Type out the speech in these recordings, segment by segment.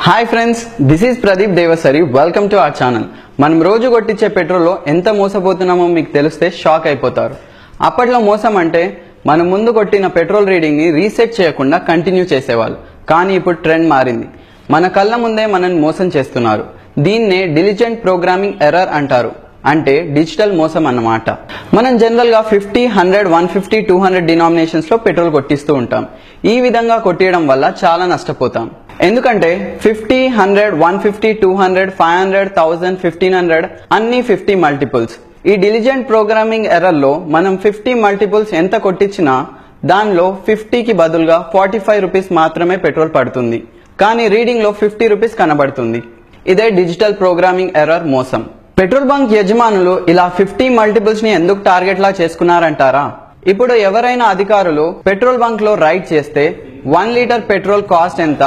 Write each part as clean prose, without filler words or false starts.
Hi friends, this is Pradeep Devasari. Welcome to our channel. మనం రోజు కొట్టించే పెట్రోల్లో ఎంత మోసపోతున్నామో మీకు తెలిస్తే షాక్ అయిపోతారు. అప్పట్లో మోసం అంటే మనం ముందు కొట్టిన పెట్రోల్ రీడింగ్ని రీసెట్ చేయకుండా కంటిన్యూ చేసేవాళ్ళు. కానీ ఇప్పుడు ట్రెండ్ మారింది. మన కళ్ళ ముందే మనల్ని మోసం చేస్తున్నారు. దీన్నే డిలిజెంట్ ప్రోగ్రామింగ్ ఎర్రర్ అంటారు. అంటే డిజిటల్ మోసం అన్నమాట. మనం జనరల్ గా 50, 100, 150, 200 డినామినేషన్స్ లో పెట్రోల్ కొట్టిస్తూ ఉంటాం. ఈ విధంగా కొట్టియడం వల్ల చాలా నష్టపోతాం. ఎందుకంటే 50, 100, 150, 200, 500, 1000, 1500 అన్ని 50 మల్టిపుల్స్. ఈ డిలిజెంట్ ప్రోగ్రామింగ్ ఎర్రర్ లో మనం 50 మల్టిపుల్స్ ఎంత కొట్టించినా దానిలో 50కి బదులుగా 45 రూపీస్ మాత్రమే పెట్రోల్ పడుతుంది. కానీ రీడింగ్ లో 50 రూపీస్ కనబడుతుంది. ఇదే డిజిటల్ ప్రోగ్రామింగ్ ఎర్రర్ మోసం. పెట్రోల్ బంక్ యజమానులు ఇలా 50 మల్టిపుల్స్ ని ఎందుకు టార్గెట్ లా చేసుకున్నారంటారా? ఇప్పుడు ఎవరైనా అధికారులు పెట్రోల్ బంక్ లో రైడ్ చేస్తే 1 లీటర్ పెట్రోల్ కాస్ట్ ఎంత,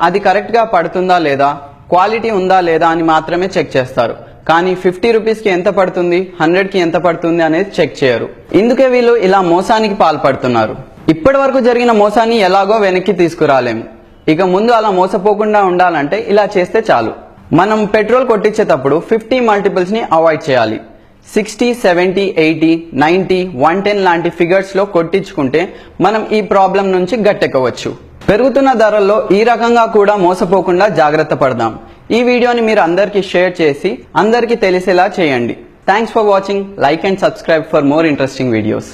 అది కరెక్ట్ గా పడుతుందా లేదా, క్వాలిటీ ఉందా లేదా అని మాత్రమే చెక్ చేస్తారు. కానీ 50 రూపీస్ కి ఎంత పడుతుంది, 100 కి ఎంత పడుతుంది అనేది చెక్ చేయరు. ఇందుకే వీళ్ళు ఇలా మోసానికి పాల్పడుతున్నారు. ఇప్పటి వరకు జరిగిన మోసాన్ని ఎలాగో వెనక్కి తీసుకురాలేము. ఇక ముందు అలా మోసపోకుండా ఉండాలంటే ఇలా చేస్తే చాలు. మనం పెట్రోల్ కొట్టించేటప్పుడు 50 మల్టిపుల్స్ ని అవాయిడ్ చేయాలి. 60, 70, 80, 90, 110 లాంటి ఫిగర్స్ లో కొట్టించుకుంటే మనం ఈ ప్రాబ్లం నుంచి గట్టెక్కవచ్చు. పెరుగుతున్న ధరల్లో ఈ రకంగా కూడా మోసపోకుండా జాగ్రత్త పడదాం. ఈ వీడియోని మీరు అందరికీ షేర్ చేసి అందరికీ తెలిసేలా చేయండి. Thanks for watching. Like and subscribe for more interesting videos.